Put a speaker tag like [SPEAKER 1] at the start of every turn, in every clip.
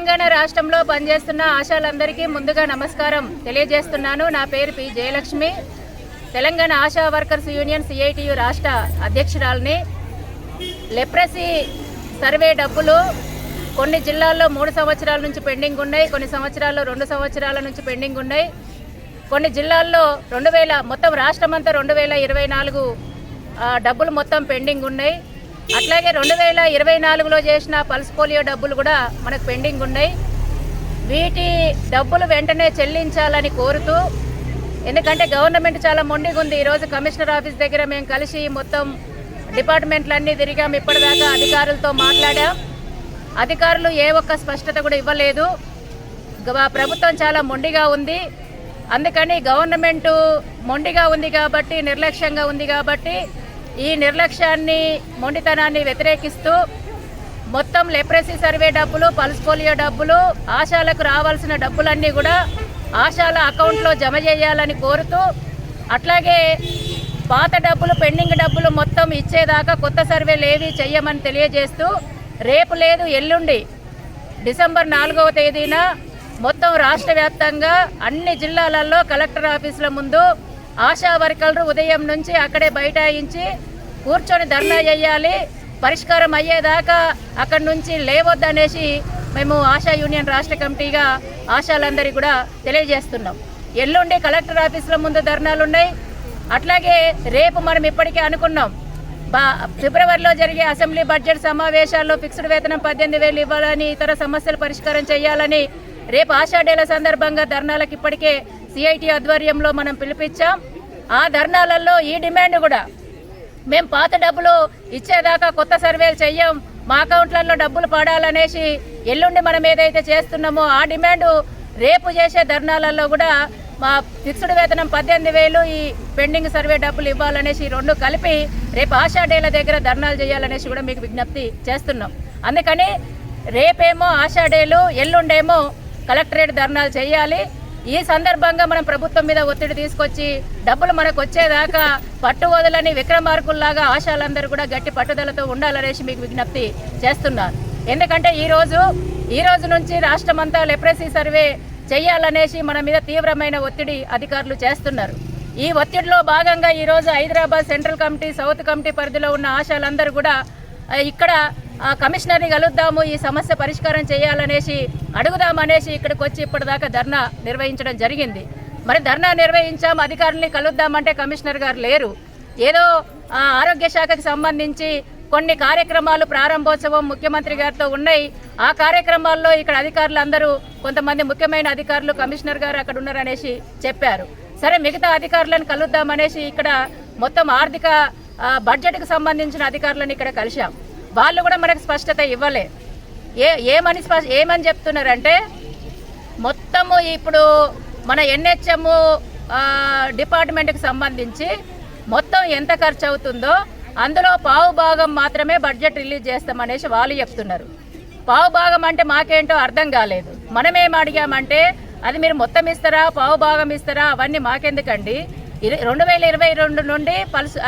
[SPEAKER 1] తెలంగాణ రాష్ట్రంలో పనిచేస్తున్న ఆశాలందరికీ ముందుగా నమస్కారం తెలియజేస్తున్నాను. నా పేరు P Jayalakshmi. Telangana ASHA workers union CITU రాష్ట్ర అధ్యక్షురాలిని. లెప్రసీ సర్వే డబ్బులు కొన్ని జిల్లాల్లో 3 సంవత్సరాల నుంచి పెండింగ్ ఉన్నాయి, కొన్ని సంవత్సరాల్లో 2 సంవత్సరాల నుంచి పెండింగ్ ఉన్నాయి, కొన్ని జిల్లాల్లో మొత్తం రాష్ట్రమంతా 2024 డబ్బులు మొత్తం పెండింగ్ ఉన్నాయి. అట్లాగే 2024లో చేసిన పల్స్ పోలియో డబ్బులు కూడా మనకు పెండింగ్ ఉన్నాయి. వీటి డబ్బులు వెంటనే చెల్లించాలని కోరుతూ, ఎందుకంటే గవర్నమెంట్ చాలా మొండిగా ఉంది. ఈరోజు కమిషనర్ ఆఫీస్ దగ్గర మేము కలిసి మొత్తం డిపార్ట్మెంట్లన్నీ తిరిగాం. ఇప్పటిదాకా అధికారులతో మాట్లాడాం. అధికారులు ఏ ఒక్క స్పష్టత కూడా ఇవ్వలేదు. ప్రభుత్వం చాలా మొండిగా ఉంది. అందుకని గవర్నమెంట్ మొండిగా ఉంది కాబట్టి, నిర్లక్ష్యంగా ఉంది కాబట్టి, ఈ నిర్లక్ష్యాన్ని మొండితనాన్ని వ్యతిరేకిస్తూ మొత్తం లెప్రసీ సర్వే డబ్బులు, పల్స్ పోలియో డబ్బులు, ఆశాలకు రావాల్సిన డబ్బులన్నీ కూడా ఆశాల అకౌంట్లో జమ చేయాలని కోరుతూ, అట్లాగే పాత డబ్బులు, పెండింగ్ డబ్బులు మొత్తం ఇచ్చేదాకా కొత్త సర్వేలు ఏవి చెయ్యమని తెలియజేస్తూ, రేపు లేదు ఎల్లుండి డిసెంబర్ 4వ తేదీన మొత్తం రాష్ట్ర వ్యాప్తంగా అన్ని జిల్లాలలో కలెక్టర్ ఆఫీసుల ముందు ఆశా వర్కర్లు ఉదయం నుంచి అక్కడే బైఠాయించి కూర్చొని ధర్నా చేయాలి. పరిష్కారం అయ్యేదాకా అక్కడి నుంచి లేవద్దనేసి మేము ఆశా యూనియన్ రాష్ట్ర కమిటీగా ఆశాలందరికీ కూడా తెలియజేస్తున్నాం. ఎల్లుండి కలెక్టర్ ఆఫీసుల ముందు ధర్నాలు ఉన్నాయి. అట్లాగే రేపు మనం ఇప్పటికే అనుకున్నాం, ఫిబ్రవరిలో జరిగే అసెంబ్లీ బడ్జెట్ సమావేశాల్లో ఫిక్స్డ్ వేతనం 18,000 ఇవ్వాలని, ఇతర సమస్యలు పరిష్కారం చేయాలని రేపు ఆశా డేల సందర్భంగా ధర్నాలకు ఇప్పటికే CIT ఆధ్వర్యంలో మనం పిలిపించాం. ఆ ధర్నాలలో ఈ డిమాండ్ కూడా, మేము పాత డబ్బులు ఇచ్చేదాకా కొత్త సర్వేలు చెయ్యం, మా అకౌంట్లలో డబ్బులు పడాలనేసి ఎల్లుండి మనం ఏదైతే చేస్తున్నామో ఆ డిమాండు రేపు చేసే ధర్నాలలో కూడా మా ఫిక్స్డ్ వేతనం 18,000, ఈ పెండింగ్ సర్వే డబ్బులు ఇవ్వాలనేసి 2 కలిపి రేపు ఆశా డేల దగ్గర ధర్నాలు చేయాలనేసి కూడా మీకు విజ్ఞప్తి చేస్తున్నాం. అందుకని రేపేమో ఆశా డేలు, ఎల్లుండేమో కలెక్టరేట్ ధర్నాలు చేయాలి. ఈ సందర్భంగా మనం ప్రభుత్వం మీద ఒత్తిడి తీసుకొచ్చి డబ్బులు మనకు వచ్చేదాకా పట్టు వదలని విక్రమార్కుల్లాగా ఆశాలందరూ కూడా గట్టి పట్టుదలతో ఉండాలనేసి మీకు విజ్ఞప్తి చేస్తున్నారు. ఎందుకంటే ఈ రోజు నుంచి రాష్ట్రమంతా లెప్రసీ సర్వే చేయాలనేసి మన మీద తీవ్రమైన ఒత్తిడి అధికారులు చేస్తున్నారు. ఈ ఒత్తిడిలో భాగంగా ఈరోజు Hyderabad central committee, south committee పరిధిలో ఉన్న ఆశాలందరూ కూడా ఇక్కడ కమిషనర్ని కలుద్దాము, ఈ సమస్య పరిష్కారం చేయాలనేసి అడుగుదామనేసి ఇక్కడికి వచ్చి ఇప్పటిదాకా ధర్నా నిర్వహించడం జరిగింది. మరి ధర్నా నిర్వహించాం, అధికారుల్ని కలుద్దామంటే కమిషనర్ గారు లేరు. ఏదో ఆరోగ్య శాఖకి సంబంధించి కొన్ని కార్యక్రమాలు ప్రారంభోత్సవం ముఖ్యమంత్రి గారితో ఉన్నాయి. ఆ కార్యక్రమాల్లో ఇక్కడ అధికారులు అందరూ, కొంతమంది ముఖ్యమైన అధికారులు, కమిషనర్ గారు అక్కడ ఉన్నారనేసి చెప్పారు. సరే, మిగతా అధికారులను కలుద్దామనేసి ఇక్కడ మొత్తం ఆర్థిక బడ్జెట్కి సంబంధించిన అధికారులను ఇక్కడ కలిశాం. వాళ్ళు కూడా మనకు స్పష్టత ఇవ్వలే. ఏమని చెప్తున్నారంటే, మొత్తము ఇప్పుడు మన NHM డిపార్ట్మెంట్కి సంబంధించి మొత్తం ఎంత ఖర్చు అవుతుందో అందులో పావు భాగం మాత్రమే బడ్జెట్ రిలీజ్ చేస్తామనేసి వాళ్ళు చెప్తున్నారు. పావు భాగం అంటే మాకేంటో అర్థం కాలేదు. మనమేం అడిగామంటే, అది మీరు మొత్తం ఇస్తారా, పావు భాగం ఇస్తారా, అవన్నీ మాకెందుకండి. 2022 నుండి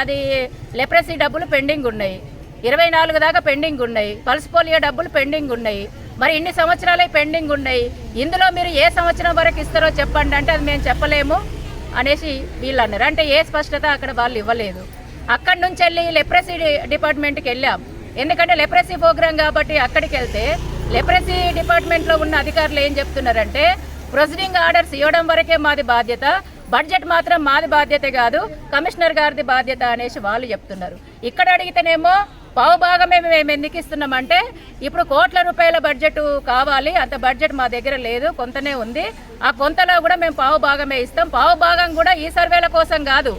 [SPEAKER 1] అది లెప్రసీ డబ్బులు పెండింగ్ ఉన్నాయి, 24 దాకా పెండింగ్ ఉన్నాయి, పల్స్ పోలియో డబ్బులు పెండింగ్ ఉన్నాయి. మరి ఇన్ని సంవత్సరాలే పెండింగ్ ఉన్నాయి. ఇందులో మీరు ఏ సంవత్సరం వరకు ఇస్తారో చెప్పండి అంటే అది మేము చెప్పలేము అనేసి వీళ్ళు అన్నారు. అంటే ఏ స్పష్టత అక్కడ వాళ్ళు ఇవ్వలేదు. అక్కడి నుంచి వెళ్ళి లెప్రసీ డిపార్ట్మెంట్కి వెళ్ళాం. ఎందుకంటే లెప్రసీ ప్రోగ్రాం కాబట్టి అక్కడికి వెళ్తే లెప్రసీ డిపార్ట్మెంట్లో ఉన్న అధికారులు ఏం చెప్తున్నారంటే, ప్రొసీడింగ్ ఆర్డర్స్ ఇవ్వడం వరకే మాది బాధ్యత, బడ్జెట్ మాత్రం మాది బాధ్యత కాదు, కమిషనర్ గారిది బాధ్యత అనేసి వాళ్ళు చెప్తున్నారు. ఇక్కడ అడిగితేనేమో పావు భాగమే మేము ఎందుకు ఇస్తున్నామంటే, ఇప్పుడు కోట్ల రూపాయల బడ్జెట్ కావాలి, అంత బడ్జెట్ మా దగ్గర లేదు, కొంతనే ఉంది, ఆ కొంతలో కూడా మేము పావు భాగమే ఇస్తాం. పావు భాగం కూడా ఈ సర్వేల కోసం కాదు,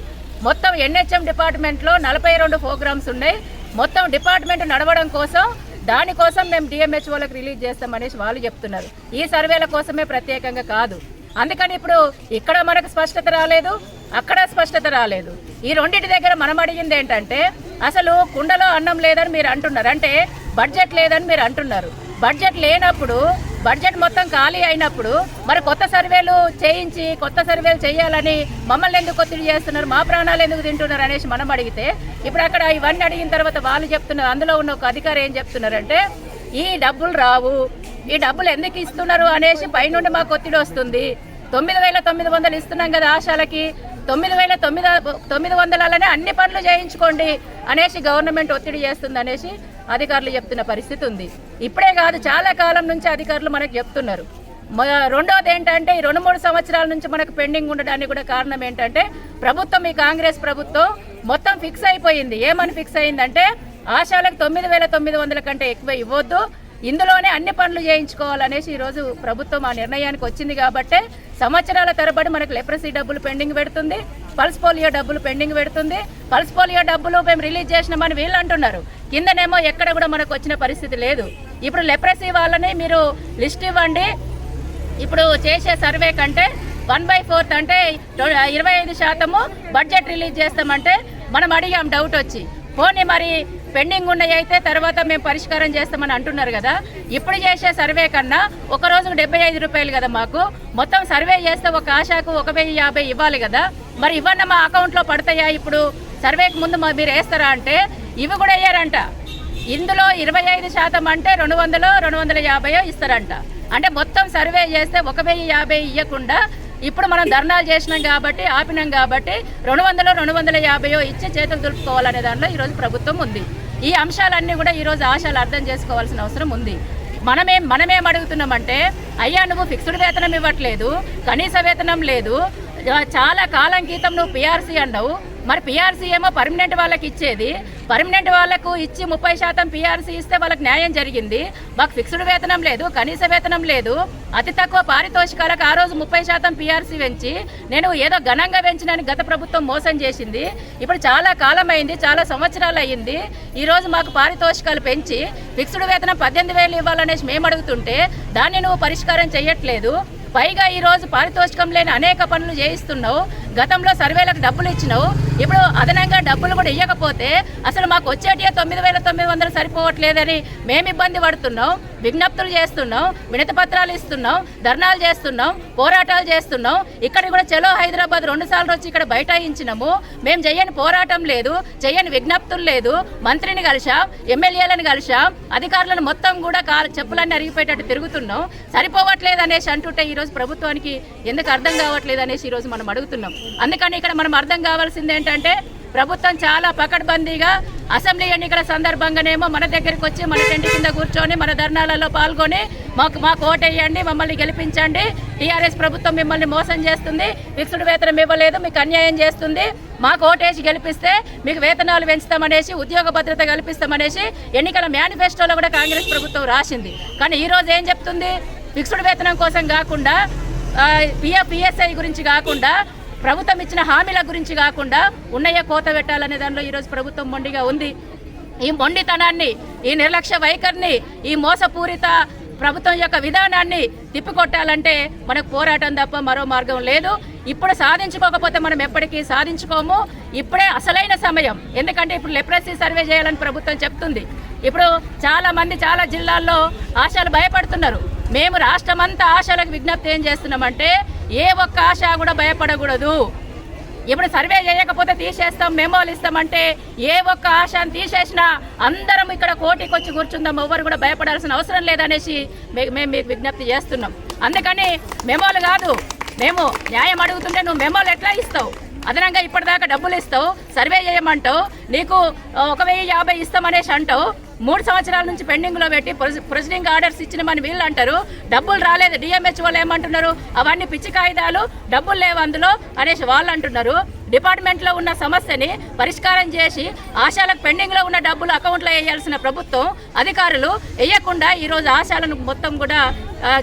[SPEAKER 1] మొత్తం NHM డిపార్ట్మెంట్లో 42 ప్రోగ్రామ్స్ ఉన్నాయి, మొత్తం డిపార్ట్మెంట్ నడవడం కోసం, దానికోసం మేము DMHOలకు రిలీజ్ చేస్తామనేసి వాళ్ళు చెప్తున్నారు. ఈ సర్వేల కోసమే ప్రత్యేకంగా కాదు. అందుకని ఇప్పుడు ఇక్కడ మనకు స్పష్టత రాలేదు, అక్కడ స్పష్టత రాలేదు. ఈ రెండింటి దగ్గర మనం అడిగింది ఏంటంటే, అసలు కుండలో అన్నం లేదని మీరు అంటున్నారు, అంటే బడ్జెట్ లేదని మీరు అంటున్నారు. బడ్జెట్ లేనప్పుడు, బడ్జెట్ మొత్తం ఖాళీ అయినప్పుడు మరి కొత్త సర్వేలు చేయించి కొత్త సర్వేలు చేయాలని మమ్మల్ని ఎందుకు ఒత్తిడి చేస్తున్నారు, మా ప్రాణాలు ఎందుకు తింటున్నారు అనేసి మనం అడిగితే, ఇప్పుడు అక్కడ ఇవన్నీ అడిగిన తర్వాత వాళ్ళు చెప్తున్నారు, అందులో ఉన్న ఒక అధికారి ఏం చెప్తున్నారంటే, ఈ డబ్బులు రావు, ఈ డబ్బులు ఎందుకు ఇస్తున్నారు అనేసి పైనుండి మాకు ఒత్తిడి వస్తుంది. 9,900 ఇస్తున్నాం కదా ఆశాలకి, 9,900 అన్ని పనులు చేయించుకోండి అనేసి గవర్నమెంట్ ఒత్తిడి చేస్తుంది అనేసి అధికారులు చెప్తున్న పరిస్థితి ఉంది. ఇప్పుడే కాదు, చాలా కాలం నుంచి అధికారులు మనకు చెప్తున్నారు. రెండోది ఏంటంటే, ఈ 2-3 సంవత్సరాల నుంచి మనకు పెండింగ్ ఉండడానికి కూడా కారణం ఏంటంటే, ప్రభుత్వం, ఈ కాంగ్రెస్ ప్రభుత్వం మొత్తం ఫిక్స్ అయిపోయింది. ఏమని ఫిక్స్ అయిందంటే, ఆశాలకు 9,900 కంటే ఎక్కువ ఇవ్వద్దు, ఇందులోనే అన్ని పనులు చేయించుకోవాలనేసి ఈరోజు ప్రభుత్వం ఆ నిర్ణయానికి వచ్చింది. కాబట్టే సంవత్సరాల తరబడి మనకు లెప్రసీ డబ్బులు పెండింగ్ పెడుతుంది, పల్స్ పోలియో డబ్బులు పెండింగ్ పెడుతుంది. పల్స్ పోలియో డబ్బులు మేము రిలీజ్ చేసినామని వీళ్ళు అంటున్నారు, కిందనేమో ఎక్కడ కూడా మనకు వచ్చిన పరిస్థితి లేదు. ఇప్పుడు లెప్రసీ వాళ్ళని మీరు లిస్ట్ ఇవ్వండి. ఇప్పుడు చేసే సర్వే కంటే 1/4 అంటే 25% బడ్జెట్ రిలీజ్ చేస్తామంటే మనం అడిగాం డౌట్ వచ్చి. పోనీ మరి పెండింగ్ ఉన్నాయి అయితే తర్వాత మేము పరిష్కారం చేస్తామని అంటున్నారు కదా. ఇప్పుడు చేసే సర్వే కన్నా ఒక రోజుకు 75 రూపాయలు కదా మాకు. మొత్తం సర్వే చేస్తే ఒక ఆశాకు 1,050 ఇవ్వాలి కదా. మరి ఇవన్నీ మా అకౌంట్లో పడతాయా? ఇప్పుడు సర్వేకి ముందు మీరు వేస్తారా అంటే ఇవి కూడా వేయరంట. ఇందులో 25% అంటే 200-250 ఇస్తారంట. అంటే మొత్తం సర్వే చేస్తే 1,050 ఇవ్వకుండా ఇప్పుడు మనం ధర్నాలు చేసినాం కాబట్టి, ఆపినాం కాబట్టి 200-250 ఇచ్చి చేతులు దులుపుకోవాలనే దాంట్లో ఈరోజు ప్రభుత్వం ఉంది. ఈ అంశాలన్నీ కూడా ఈరోజు ఆశాలు అర్థం చేసుకోవాల్సిన అవసరం ఉంది. మనమేం అడుగుతున్నామంటే, అయ్యా నువ్వు ఫిక్స్డ్ వేతనం ఇవ్వట్లేదు, కనీస వేతనం లేదు, చాలా కాలం క్రితం నువ్వు పిఆర్సీ అన్నావు. మరి పిఆర్సీ ఏమో పర్మనెంట్ వాళ్ళకి ఇచ్చేది, పర్మనెంట్ వాళ్ళకు ఇచ్చి 30% పిఆర్సీ ఇస్తే వాళ్ళకి న్యాయం జరిగింది. మాకు ఫిక్స్డ్ వేతనం లేదు, కనీస వేతనం లేదు, అతి తక్కువ పారితోషికాలకు ఆ రోజు 30% పిఆర్సీ పెంచి నేను ఏదో ఘనంగా పెంచినని గత ప్రభుత్వం మోసం చేసింది. ఇప్పుడు చాలా కాలం అయింది, చాలా సంవత్సరాలు అయ్యింది. ఈరోజు మాకు పారితోషికాలు పెంచి ఫిక్స్డ్ వేతనం 18,000 ఇవ్వాలనేసి మేము అడుగుతుంటే దాన్ని నువ్వు పరిష్కారం చేయట్లేదు. పైగా ఈరోజు పారితోషికం లేని అనేక పనులు చేయిస్తున్నావు. గతంలో సర్వేలకు డబ్బులు ఇచ్చినావు, ఇప్పుడు అదనంగా డబ్బులు కూడా ఇవ్వకపోతే అసలు మాకు వచ్చేటియే 9,900 సరిపోవట్లేదని మేము ఇబ్బంది పడుతున్నాం, విజ్ఞప్తులు చేస్తున్నాం, వినతి పత్రాలు ఇస్తున్నాం, ధర్నాలు చేస్తున్నాం, పోరాటాలు చేస్తున్నాం. ఇక్కడ కూడా చలో హైదరాబాద్ 2 సార్లు వచ్చి ఇక్కడ బైఠాయించినాము. మేము చెయ్యని పోరాటం లేదు, చెయ్యని విజ్ఞప్తులు లేదు. మంత్రిని కలిసాం, ఎమ్మెల్యేలను కలిసాం, అధికారులను మొత్తం కూడా చెప్పులన్నీ అరిగిపోయేటట్టు తిరుగుతున్నాం. సరిపోవట్లేదు అనేసి అంటుంటే ఈరోజు ప్రభుత్వానికి ఎందుకు అర్థం కావట్లేదు అనేసి ఈరోజు మనం అడుగుతున్నాం. అందుకని ఇక్కడ మనం అర్థం కావాల్సింది ఏంటంటే, ప్రభుత్వం చాలా పకడ్బందీగా అసెంబ్లీ ఎన్నికల సందర్భంగానేమో మన దగ్గరికి వచ్చి మన టెంట్ కింద కూర్చొని మన ధర్నాలలో పాల్గొని మాకు ఓటేయండి, మమ్మల్ని గెలిపించండి, టీఆర్ఎస్ ప్రభుత్వం మిమ్మల్ని మోసం చేస్తుంది, ఫిక్స్డ్ వేతనం ఇవ్వలేదు, మీకు అన్యాయం చేస్తుంది, మాకు ఓటేసి గెలిపిస్తే మీకు వేతనాలు పెంచుతామనేసి, ఉద్యోగ భద్రత కల్పిస్తామనేసి ఎన్నికల మేనిఫెస్టోలో కూడా కాంగ్రెస్ ప్రభుత్వం రాసింది. కానీ ఈరోజు ఏం చెప్తుంది? ఫిక్స్డ్ వేతనం కోసం కాకుండా, పిఎస్ఐ గురించి కాకుండా, ప్రభుత్వం ఇచ్చిన హామీల గురించి కాకుండా ఉన్నయ్య కోత పెట్టాలనే దానిలో ఈరోజు ప్రభుత్వం మొండిగా ఉంది. ఈ మొండితనాన్ని, ఈ నిర్లక్ష్య వైఖరిని, ఈ మోసపూరిత ప్రభుత్వం యొక్క విధానాన్ని తిప్పికొట్టాలంటే మనకు పోరాటం తప్ప మరో మార్గం లేదు. ఇప్పుడు సాధించుకోకపోతే మనం ఎప్పటికీ సాధించుకోము. ఇప్పుడే అసలైన సమయం. ఎందుకంటే ఇప్పుడు లెప్రసీ సర్వే చేయాలని ప్రభుత్వం చెప్తుంది. ఇప్పుడు చాలామంది చాలా జిల్లాల్లో ఆశాలు భయపడుతున్నారు. మేము రాష్ట్రమంతా ఆశాలకు విజ్ఞప్తి ఏం చేస్తున్నామంటే, ఏ ఒక్క ఆశ కూడా భయపడకూడదు. ఇప్పుడు సర్వే చేయకపోతే తీసేస్తాం, మెమోలు ఇస్తామంటే ఏ ఒక్క ఆశను తీసేసినా అందరం ఇక్కడ కోటికి వచ్చి కూర్చుందాం, ఎవరు కూడా భయపడాల్సిన అవసరం లేదనేసి మేము మీకు విజ్ఞప్తి చేస్తున్నాం. అందుకని మెమోలు కాదు, మేము న్యాయం అడుగుతుంటే నువ్వు మెమోలు ఎట్లా ఇస్తావు? అదనంగా ఇప్పటిదాకా డబ్బులు ఇస్తావు, సర్వే చేయమంటావు, నీకు 1,050 ఇస్తామనేసి అంటావు. 3 సంవత్సరాల నుంచి పెండింగ్లో పెట్టి ప్రొసీడింగ్ ఆర్డర్స్ ఇచ్చినామని వీళ్ళు అంటారు, డబ్బులు రాలేదు. డిఎంహెచ్ వాళ్ళు ఏమంటున్నారు? అవన్నీ పిచ్చి కాగితాలు, డబ్బులు లేవు అందులో అనేసి వాళ్ళు అంటున్నారు. డిపార్ట్మెంట్లో ఉన్న సమస్యని పరిష్కారం చేసి ఆశాలకు పెండింగ్లో ఉన్న డబ్బులు అకౌంట్లో వేయాల్సిన ప్రభుత్వం అధికారులు వేయకుండా ఈరోజు ఆశాలను మొత్తం కూడా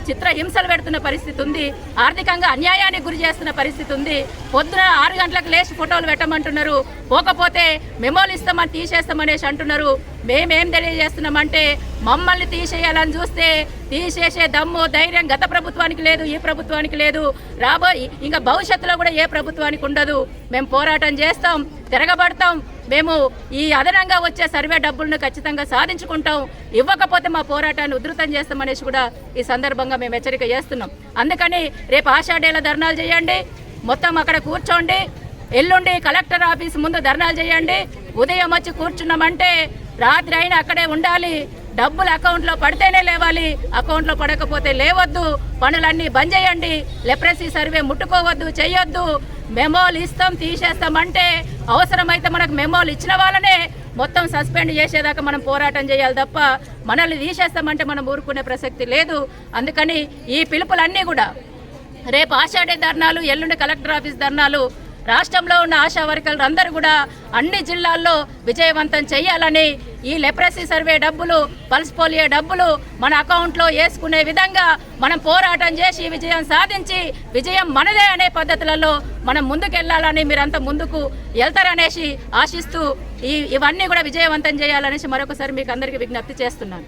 [SPEAKER 1] చిత్ర హింసలు పెడుతున్న పరిస్థితి ఉంది. ఆర్థికంగా అన్యాయానికి గురి చేస్తున్న పరిస్థితి ఉంది. పొద్దున 6 గంటలకు లేచి ఫోటోలు పెట్టమంటున్నారు, పోకపోతే మెమోలు ఇస్తామని తీసేస్తామనేసి అంటున్నారు. మేమేం తెలియజేస్తున్నామంటే, మమ్మల్ని తీసేయాలని చూస్తే తీసేసే దమ్ము, ధైర్యం గత ప్రభుత్వానికి లేదు, ఈ ప్రభుత్వానికి లేదు, ఇంకా భవిష్యత్తులో కూడా ఏ ప్రభుత్వానికి ఉండదు. మేము పోరాటం చేస్తాం, తిరగబడతాం. మేము ఈ అదనంగా వచ్చే సర్వే డబ్బులను ఖచ్చితంగా సాధించుకుంటాం. ఇవ్వకపోతే మా పోరాటాన్ని ఉధృతం చేస్తామనేసి కూడా ఈ సందర్భంగా మేము హెచ్చరిక చేస్తున్నాం. అందుకని రేపు ఆషాఢేల ధర్నాలు చేయండి, మొత్తం అక్కడ కూర్చోండి. ఎల్లుండి కలెక్టర్ ఆఫీస్ ముందు ధర్నాలు చేయండి. ఉదయం వచ్చి కూర్చున్నామంటే రాత్రి అయినా అక్కడే ఉండాలి. డబ్బులు అకౌంట్లో పడితేనే లేవాలి, అకౌంట్లో పడకపోతే లేవద్దు, పనులన్నీ బంద్ చేయండి, లెప్రసీ సర్వే ముట్టుకోవద్దు, చేయొద్దు, మెమోలు ఇస్తాం తీసేస్తామంటే అవసరమైతే మనకు మెమోలు ఇచ్చిన వాళ్ళనే మొత్తం సస్పెండ్ చేసేదాకా మనం పోరాటం చేయాలి తప్ప మనల్ని తీసేస్తామంటే మనం ఊరుకునే ప్రసక్తి లేదు. అందుకని ఈ పిలుపులన్నీ కూడా రేపు ఆషాఢీ ధర్నాలు, ఎల్లుండి కలెక్టర్ ఆఫీస్ ధర్నాలు, రాష్ట్రంలో ఉన్న ఆశా వర్కర్లు అందరూ కూడా అన్ని జిల్లాల్లో విజయవంతం చేయాలని, ఈ లెప్రసీ సర్వే డబ్బులు, పల్స్ పోలియో డబ్బులు మన అకౌంట్లో వేసుకునే విధంగా మనం పోరాటం చేసి విజయం సాధించి విజయం మనదే అనే పద్ధతులలో మనం ముందుకెళ్లాలని, మీరంతా ముందుకు వెళ్తారనేసి ఆశిస్తూ ఇవన్నీ కూడా విజయవంతం చేయాలనేసి మరొకసారి మీకు అందరికీ విజ్ఞప్తి చేస్తున్నాను.